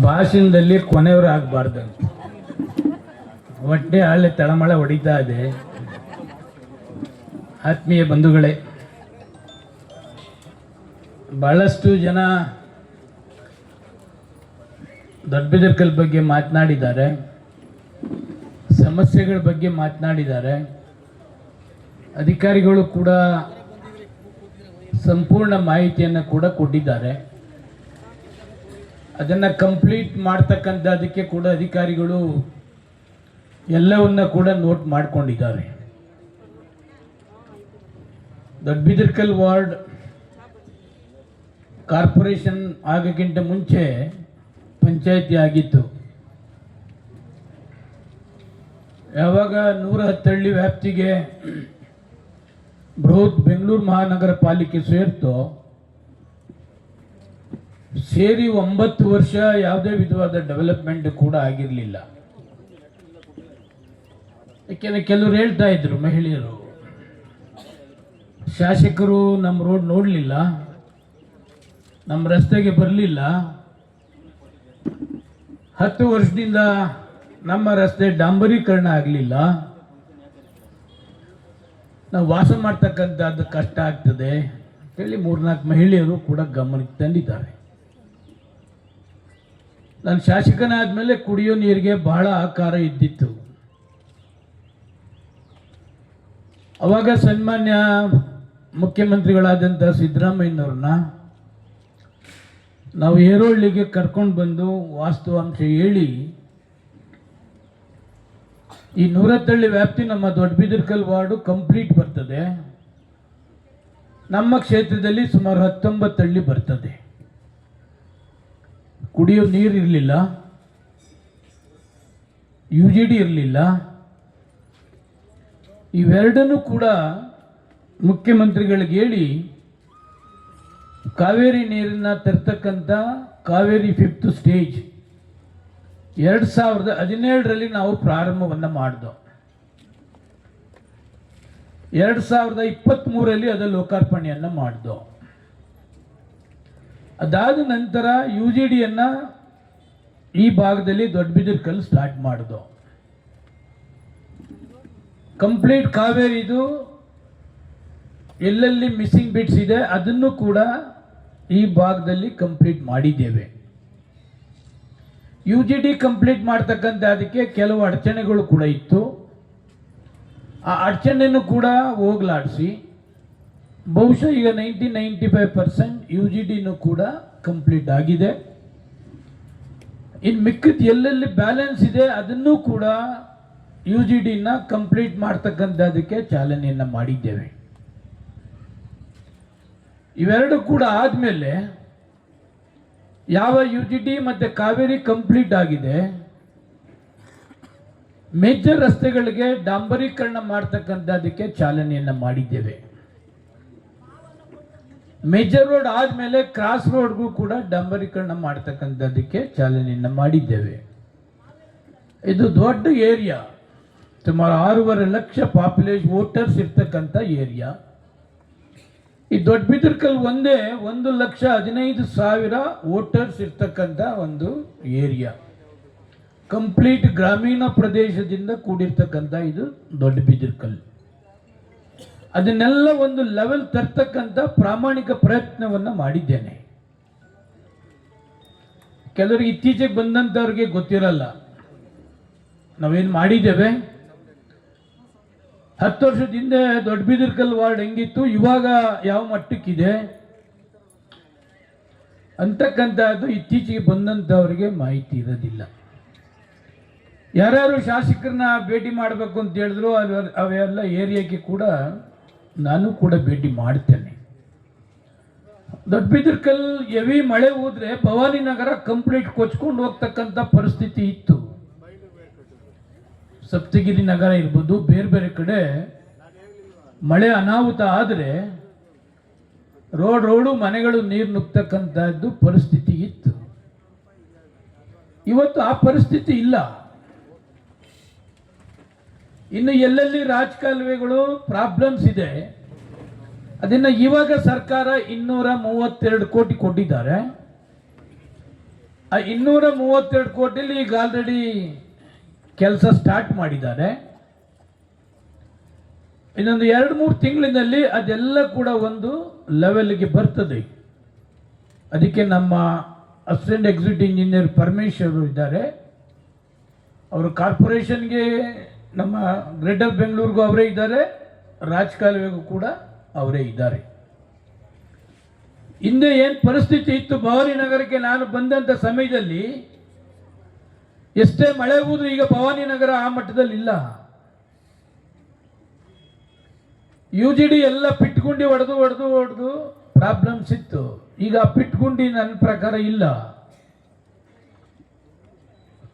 ಭಾಷಣದಲ್ಲಿ ಕೊನೆಯವರು ಆಗಬಾರ್ದು. ಹೊಟ್ಟೆ ಹಳ್ಳಿ ತಳಮಳ ಹೊಡಿತಾ ಇದೆ. ಆತ್ಮೀಯ ಬಂಧುಗಳೇ, ಬಹಳಷ್ಟು ಜನ ದೊಡ್ಡಬಿದರ್ಕಲ್ ಬಗ್ಗೆ ಮಾತನಾಡಿದ್ದಾರೆ, ಸಮಸ್ಯೆಗಳ ಬಗ್ಗೆ ಮಾತನಾಡಿದ್ದಾರೆ. ಅಧಿಕಾರಿಗಳು ಕೂಡ ಸಂಪೂರ್ಣ ಮಾಹಿತಿಯನ್ನು ಕೂಡ ಕೊಟ್ಟಿದ್ದಾರೆ. ಅದನ್ನು ಕಂಪ್ಲೀಟ್ ಮಾಡ್ತಕ್ಕಂಥದ್ದಕ್ಕೆ ಕೂಡ ಅಧಿಕಾರಿಗಳು ಎಲ್ಲವನ್ನ ಕೂಡ ನೋಟ್ ಮಾಡಿಕೊಂಡಿದ್ದಾರೆ. ದೊಡ್ಡಬಿದರ್ಕಲ್ ವಾರ್ಡ್ ಕಾರ್ಪೊರೇಷನ್ ಆಗೋಕ್ಕಿಂತ ಮುಂಚೆ ಪಂಚಾಯತಿ ಆಗಿತ್ತು. ಯಾವಾಗ 110 ಹಳ್ಳಿ ವ್ಯಾಪ್ತಿಗೆ ಬೃಹತ್ ಬೆಂಗಳೂರು ಮಹಾನಗರ ಪಾಲಿಕೆ ಸೇರಿ 9 ವರ್ಷ ಯಾವುದೇ ವಿಧವಾದ ಡೆವಲಪ್ಮೆಂಟ್ ಕೂಡ ಆಗಿರಲಿಲ್ಲ. ಯಾಕೆಂದರೆ ಕೆಲವರು ಹೇಳ್ತಾ ಇದ್ರು, ಮಹಿಳೆಯರು, ಶಾಸಕರು ನಮ್ಮ ರೋಡ್ ನೋಡಲಿಲ್ಲ, ನಮ್ಮ ರಸ್ತೆಗೆ ಬರಲಿಲ್ಲ, 10 ವರ್ಷದಿಂದ ನಮ್ಮ ರಸ್ತೆ ಡಾಂಬರೀಕರಣ ಆಗಲಿಲ್ಲ, ನಾವು ವಾಸ ಮಾಡ್ತಕ್ಕಂಥದ್ದು ಕಷ್ಟ ಆಗ್ತದೆ ಅಂತೇಳಿ 3-4 ಮಹಿಳೆಯರು ಕೂಡ ಗಮನಕ್ಕೆ ತಂದಿದ್ದಾರೆ. ನಾನು ಶಾಸಕನಾದ ಮೇಲೆ ಕುಡಿಯೋ ನೀರಿಗೆ ಬಹಳ ಆಕಾರ ಇದ್ದಿತ್ತು. ಅವಾಗ ಸನ್ಮಾನ್ಯ ಮುಖ್ಯಮಂತ್ರಿಗಳಾದಂಥ ಸಿದ್ದರಾಮಯ್ಯನವ್ರನ್ನ ನಾವು ಹೇರೋಳ್ಳಿಗೆ ಕರ್ಕೊಂಡು ಬಂದು ವಾಸ್ತವಾಂಶ ಹೇಳಿ ಈ 110 ಹಳ್ಳಿ ವ್ಯಾಪ್ತಿ ನಮ್ಮ ದೊಡ್ಡಬಿದರ್ಕಲ್ ವಾರ್ಡು ಕಂಪ್ಲೀಟ್ ಬರ್ತದೆ. ನಮ್ಮ ಕ್ಷೇತ್ರದಲ್ಲಿ ಸುಮಾರು 19 ಹಳ್ಳಿ ಬರ್ತದೆ. ಕುಡಿಯೋ ನೀರು ಇರಲಿಲ್ಲ, UGD ಇರಲಿಲ್ಲ. ಇವೆರಡನ್ನೂ ಕೂಡ ಮುಖ್ಯಮಂತ್ರಿಗಳಿಗೆ ಹೇಳಿ ಕಾವೇರಿ ನೀರನ್ನು ತರ್ತಕ್ಕಂಥ ಕಾವೇರಿ 5th ಸ್ಟೇಜ್ 2017ರಲ್ಲಿ ನಾವು ಪ್ರಾರಂಭವನ್ನು ಮಾಡಿದೋ. 2023ರಲ್ಲಿ ಅದರ ಲೋಕಾರ್ಪಣೆಯನ್ನು ಮಾಡಿದೋ. ಅದಾದ ನಂತರ UGDಯನ್ನು ಈ ಭಾಗದಲ್ಲಿ ದೊಡ್ಡಬಿದರ್ಕಲ್ ಸ್ಟಾರ್ಟ್ ಮಾಡಿದೋ. ಕಂಪ್ಲೀಟ್ ಕಾವೇರಿದು ಎಲ್ಲೆಲ್ಲಿ ಮಿಸ್ಸಿಂಗ್ ಬಿಟ್ಸ್ ಇದೆ ಅದನ್ನು ಕೂಡ ಈ ಭಾಗದಲ್ಲಿ ಕಂಪ್ಲೀಟ್ ಮಾಡಿದ್ದೇವೆ. UGD ಕಂಪ್ಲೀಟ್ ಮಾಡ್ತಕ್ಕಂಥ ಅದಕ್ಕೆ ಕೆಲವು ಅಡಚಣೆಗಳು ಕೂಡ ಇತ್ತು. ಆ ಅಡಚಣೆಯನ್ನು ಕೂಡ ಹೋಗ್ಲಾಡಿಸಿ ಬಹುಶಃ ಈಗ 90-95% UGDನೂ ಕೂಡ ಕಂಪ್ಲೀಟ್ ಆಗಿದೆ. ಇನ್ನು ಮಿಕ್ಕಿದ ಎಲ್ಲೆಲ್ಲಿ ಬ್ಯಾಲೆನ್ಸ್ ಇದೆ ಅದನ್ನು ಕೂಡ UGDನ ಕಂಪ್ಲೀಟ್ ಮಾಡ್ತಕ್ಕಂಥದಕ್ಕೆ ಚಾಲನೆಯನ್ನು ಮಾಡಿದ್ದೇವೆ. ಇವೆರಡು ಕೂಡ ಆದಮೇಲೆ ಯಾವ UGD ಮತ್ತು ಕಾವೇರಿ ಕಂಪ್ಲೀಟ್ ಆಗಿದೆ, ಮೇಜರ್ ರಸ್ತೆಗಳಿಗೆ ಡಾಂಬರೀಕರಣ ಮಾಡ್ತಕ್ಕಂಥದಕ್ಕೆ ಚಾಲನೆಯನ್ನು ಮಾಡಿದ್ದೇವೆ. ಮೇಜರ್ ರೋಡ್ ಆದಮೇಲೆ ಕ್ರಾಸ್ ರೋಡ್ಗೂ ಕೂಡ ಡಾಂಬರೀಕರಣ ಮಾಡ್ತಕ್ಕಂಥದಕ್ಕೆ ಚಾಲನೆಯನ್ನು ಮಾಡಿದ್ದೇವೆ. ಇದು ದೊಡ್ಡ ಏರಿಯಾ, ಸುಮಾರು 6.5 ಲಕ್ಷ ಪಾಪ್ಯುಲೇಷನ್ ವೋಟರ್ಸ್ ಇರ್ತಕ್ಕಂಥ ಏರಿಯಾ. ಈ ದೊಡ್ಡಬಿದರ್ಕಲ್ ಒಂದೇ 1,15,000 ವೋಟರ್ಸ್ ಇರ್ತಕ್ಕಂಥ ಒಂದು ಏರಿಯಾ. ಕಂಪ್ಲೀಟ್ ಗ್ರಾಮೀಣ ಪ್ರದೇಶದಿಂದ ಕೂಡಿರ್ತಕ್ಕಂಥ ಇದು ದೊಡ್ಡಬಿದರ್ಕಲ್. ಅದನ್ನೆಲ್ಲ ಒಂದು ಲೆವೆಲ್ ತರ್ತಕ್ಕಂಥ ಪ್ರಾಮಾಣಿಕ ಪ್ರಯತ್ನವನ್ನು ಮಾಡಿದ್ದೇನೆ. ಕೆಲವರಿಗೆ ಇತ್ತೀಚೆಗೆ ಬಂದಂಥವ್ರಿಗೆ ಗೊತ್ತಿರಲ್ಲ ನಾವೇನು ಮಾಡಿದ್ದೇವೆ. 10 ವರ್ಷದ ಹಿಂದೆ ದೊಡ್ಡಬಿದರ್ಕಲ್ ವಾರ್ಡ್ ಹೆಂಗಿತ್ತು, ಇವಾಗ ಯಾವ ಮಟ್ಟಕ್ಕಿದೆ ಅಂತಕ್ಕಂಥದ್ದು ಇತ್ತೀಚೆಗೆ ಬಂದಂಥವ್ರಿಗೆ ಮಾಹಿತಿ ಇರೋದಿಲ್ಲ. ಯಾರ್ಯಾರು ಶಾಸಕರನ್ನ ಭೇಟಿ ಮಾಡಬೇಕು ಅಂತ ಹೇಳಿದ್ರು ಅವೆಲ್ಲ ಏರಿಯಾಕ್ಕೆ ಕೂಡ ನಾನು ಕೂಡ ಭೇಟಿ ಮಾಡ್ತೇನೆ. ದೊಡ್ಡಬಿದರ್ಕಲ್ ಹೆವಿ ಮಳೆ ಹೋದ್ರೆ ಭವಾನಿ ನಗರ ಕಂಪ್ಲೀಟ್ ಕೊಚ್ಕೊಂಡು ಹೋಗ್ತಕ್ಕಂಥ ಪರಿಸ್ಥಿತಿ ಇತ್ತು. ಸಪ್ತಗಿರಿ ನಗರ ಇರ್ಬೋದು, ಬೇರೆ ಬೇರೆ ಕಡೆ ಮಳೆ ಅನಾಹುತ ಆದರೆ ರೋಡು ಮನೆಗಳು ನೀರು ನುಗ್ತಕ್ಕಂಥದ್ದು ಪರಿಸ್ಥಿತಿ ಇತ್ತು. ಇವತ್ತು ಆ ಪರಿಸ್ಥಿತಿ ಇಲ್ಲ. ಇನ್ನು ಎಲ್ಲೆಲ್ಲಿ ರಾಜಕಾಲುವೆಗಳು ಪ್ರಾಬ್ಲಮ್ಸ್ ಇದೆ ಅದನ್ನ ಇವಾಗ ಸರ್ಕಾರ 232 ಕೋಟಿ ಕೊಟ್ಟಿದ್ದಾರೆ. ಆ 232 ಕೋಟಿಲಿ ಈಗ ಆಲ್ರೆಡಿ ಕೆಲಸ ಸ್ಟಾರ್ಟ್ ಮಾಡಿದ್ದಾರೆ. ಇನ್ನೊಂದು 2-3 ತಿಂಗಳಿನಲ್ಲಿ ಅದೆಲ್ಲ ಕೂಡ ಒಂದು ಲೆವೆಲ್ಗೆ ಬರ್ತದೆ. ಅದಕ್ಕೆ ನಮ್ಮ ಅಸಿಸ್ಟೆಂಟ್ ಎಕ್ಸಿಕ್ಯೂಟಿವ್ ಇಂಜಿನಿಯರ್ ಪರಮೇಶ್ವರ್ ಇದ್ದಾರೆ. ಅವರು ಕಾರ್ಪೊರೇಷನ್ಗೆ ನಮ್ಮ ಗ್ರೇಟರ್ ಬೆಂಗಳೂರಿಗೂ ಅವರೇ ಇದ್ದಾರೆ, ರಾಜಕಾಲುವೆಗೂ ಕೂಡ ಅವರೇ ಇದ್ದಾರೆ. ಹಿಂದೆ ಏನು ಪರಿಸ್ಥಿತಿ ಇತ್ತು, ಭವಾನಿ ನಗರಕ್ಕೆ ನಾನು ಬಂದಂಥ ಸಮಯದಲ್ಲಿ ಎಷ್ಟೇ ಮಳೆ ಹೋದ್ರೂ ಈಗ ಭವಾನಿ ನಗರ ಆ ಮಟ್ಟದಲ್ಲಿ ಇಲ್ಲ. UGD ಎಲ್ಲ ಪಿಟ್ಗುಂಡಿ ಹೊಡೆದು ಪ್ರಾಬ್ಲಮ್ಸ್ ಇತ್ತು. ಈಗ ಪಿಟ್ಗುಂಡಿ ನನ್ನ ಪ್ರಕಾರ ಇಲ್ಲ.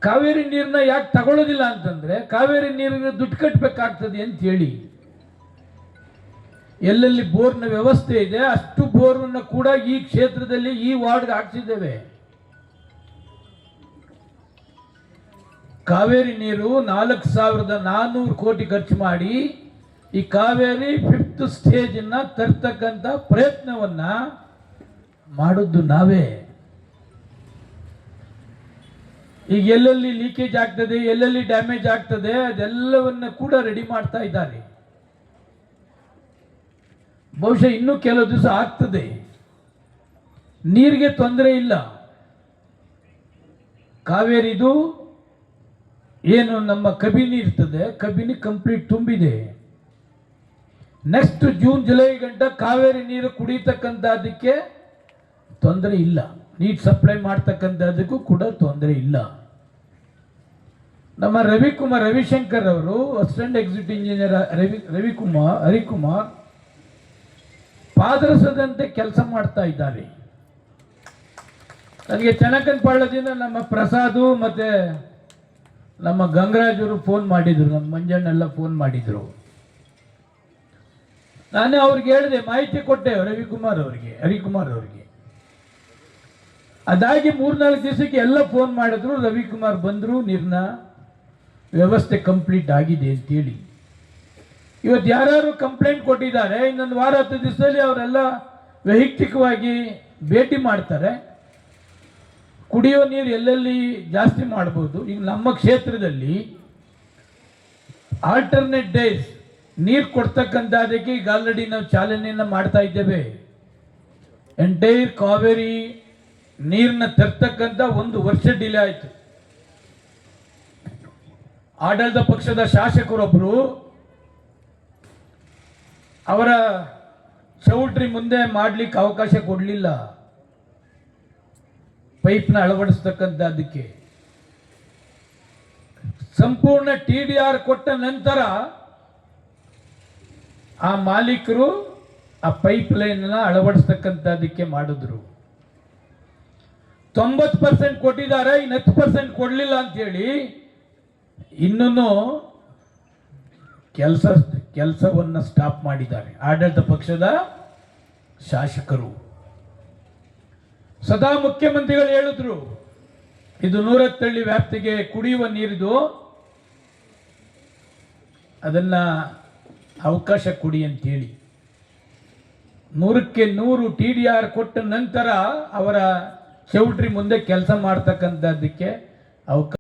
ಕಾವೇರಿ ನೀರನ್ನ ಯಾಕೆ ತಗೊಳ್ಳೋದಿಲ್ಲ ಅಂತಂದ್ರೆ, ಕಾವೇರಿ ನೀರಿಗೆ ದುಡ್ಡು ಕಟ್ಟಬೇಕಾಗ್ತದೆ ಅಂತ ಹೇಳಿ ಎಲ್ಲೆಲ್ಲಿ ಬೋರ್ನ ವ್ಯವಸ್ಥೆ ಇದೆ ಅಷ್ಟು ಬೋರ್ನ ಕೂಡ ಈ ಕ್ಷೇತ್ರದಲ್ಲಿ ಈ ವಾರ್ಡ್ಗೆ ಹಾಕ್ಸಿದ್ದೇವೆ. ಕಾವೇರಿ ನೀರು 4,400 ಕೋಟಿ ಖರ್ಚು ಮಾಡಿ ಈ ಕಾವೇರಿ 5th ಸ್ಟೇಜ್ ತರ್ತಕ್ಕಂಥ ಪ್ರಯತ್ನವನ್ನ ಮಾಡಿದ್ದು ನಾವೇ. ಈಗ ಎಲ್ಲೆಲ್ಲಿ ಲೀಕೇಜ್ ಆಗ್ತದೆ, ಎಲ್ಲೆಲ್ಲಿ ಡ್ಯಾಮೇಜ್ ಆಗ್ತದೆ ಅದೆಲ್ಲವನ್ನ ಕೂಡ ರೆಡಿ ಮಾಡ್ತಾ ಇದ್ದಾರೆ. ಬಹುಶಃ ಇನ್ನೂ ಕೆಲವು ದಿವಸ ಆಗ್ತದೆ. ನೀರಿಗೆ ತೊಂದರೆ ಇಲ್ಲ. ಕಾವೇರಿದು ಏನು ನಮ್ಮ ಕಬಿನಿ ಇರ್ತದೆ, ಕಬಿನಿ ಕಂಪ್ಲೀಟ್ ತುಂಬಿದೆ. ನೆಕ್ಸ್ಟ್ ಜೂನ್ ಜುಲೈ ಗಂಟ ಕಾವೇರಿ ನೀರು ಕುಡಿತಕ್ಕಂಥದ್ದಕ್ಕೆ ತೊಂದರೆ ಇಲ್ಲ. ನೀರು ಸಪ್ಲೈ ಮಾಡ್ತಕ್ಕಂಥದ್ದಕ್ಕೂ ಕೂಡ ತೊಂದರೆ ಇಲ್ಲ. ನಮ್ಮ ರವಿಶಂಕರ್ ಅವರು ಅಸಿಸ್ಟೆಂಟ್ ಎಕ್ಸಿಕ್ಯೂಟಿವ್ ಇಂಜಿನಿಯರ್ ಹರಿಕುಮಾರ್ ಪಾದರಸದಂತೆ ಕೆಲಸ ಮಾಡ್ತಾ ಇದ್ದಾರೆ. ನನಗೆ ಚನ್ನಕನಪಾಳ್ಯದಿಂದ ನಮ್ಮ ಪ್ರಸಾದು ಮತ್ತೆ ನಮ್ಮ ಗಂಗರಾಜ್ ಅವರು ಫೋನ್ ಮಾಡಿದ್ರು, ನಮ್ಮ ಮಂಜಣ್ಣೆಲ್ಲ ಫೋನ್ ಮಾಡಿದ್ರು. ನಾನೇ ಅವ್ರಿಗೆ ಹೇಳಿದೆ, ಮಾಹಿತಿ ಕೊಟ್ಟೆ ಹರಿಕುಮಾರ್ ಅವರಿಗೆ. ಅದಾಗಿ 3-4 ದಿವಸಕ್ಕೆ ಎಲ್ಲ ಫೋನ್ ಮಾಡಿದ್ರು, ರವಿಕುಮಾರ್ ಬಂದರು, ನೀರಿನ ವ್ಯವಸ್ಥೆ ಕಂಪ್ಲೀಟ್ ಆಗಿದೆ ಅಂತೇಳಿ. ಇವತ್ತು ಯಾರ್ಯಾರು ಕಂಪ್ಲೇಂಟ್ ಕೊಟ್ಟಿದ್ದಾರೆ, ಇನ್ನೊಂದು ವಾರ 10 ದಿವಸದಲ್ಲಿ ಅವರೆಲ್ಲ ವೈಯಕ್ತಿಕವಾಗಿ ಭೇಟಿ ಮಾಡ್ತಾರೆ. ಕುಡಿಯೋ ನೀರು ಎಲ್ಲೆಲ್ಲಿ ಜಾಸ್ತಿ ಮಾಡ್ಬೋದು. ಈಗ ನಮ್ಮ ಕ್ಷೇತ್ರದಲ್ಲಿ ಆಲ್ಟರ್ನೇಟ್ ಡೇಸ್ ನೀರು ಕೊಡ್ತಕ್ಕಂಥದ್ದಕ್ಕೆ ಈಗ ಆಲ್ರೆಡಿ ನಾವು ಚಾಲನೆಯನ್ನು ಮಾಡ್ತಾ ಇದ್ದೇವೆ. ಎಂಟೈರ್ ಕಾವೇರಿ ನೀರನ್ನ ತರ್ತಕ್ಕಂಥ 1 ವರ್ಷ ಡಿಲೇ ಆಯಿತು. ಆಡಳಿತ ಪಕ್ಷದ ಶಾಸಕರೊಬ್ಬರು ಅವರ ಚೌಲ್ಟ್ರಿ ಮುಂದೆ ಮಾಡಲಿಕ್ಕೆ ಅವಕಾಶ ಕೊಡಲಿಲ್ಲ, ಪೈಪ್ನ ಅಳವಡಿಸ್ತಕ್ಕಂಥದ್ದಕ್ಕೆ. ಸಂಪೂರ್ಣ TDR ಕೊಟ್ಟ ನಂತರ ಆ ಮಾಲೀಕರು ಆ ಪೈಪ್ ಲೈನ್ ಅಳವಡಿಸ್ತಕ್ಕಂಥದ್ದಕ್ಕೆ ಮಾಡಿದ್ರು. 90% ಕೊಟ್ಟಿದ್ದಾರೆ, ಇನ್ನು 10% ಕೊಡಲಿಲ್ಲ ಅಂತೇಳಿ ಇನ್ನೂ ಕೆಲಸವನ್ನು ಸ್ಟಾಪ್ ಮಾಡಿದ್ದಾರೆ ಆಡಳಿತ ಪಕ್ಷದ ಶಾಸಕರು. ಸದಾ ಮುಖ್ಯಮಂತ್ರಿಗಳು ಹೇಳಿದ್ರು, ಇದು 100 ವ್ಯಾಪ್ತಿಗೆ ಕುಡಿಯುವ ನೀರಿದು, ಅದನ್ನ ಅವಕಾಶ ಕೊಡಿ ಅಂತೇಳಿ. 100ಕ್ಕೆ 100 TDR ಕೊಟ್ಟ ನಂತರ ಅವರ ಚೌಲ್ಟ್ರಿ ಮುಂದೆ ಕೆಲಸ ಮಾಡ್ತಕ್ಕಂಥದ್ದಕ್ಕೆ ಅವಕಾಶ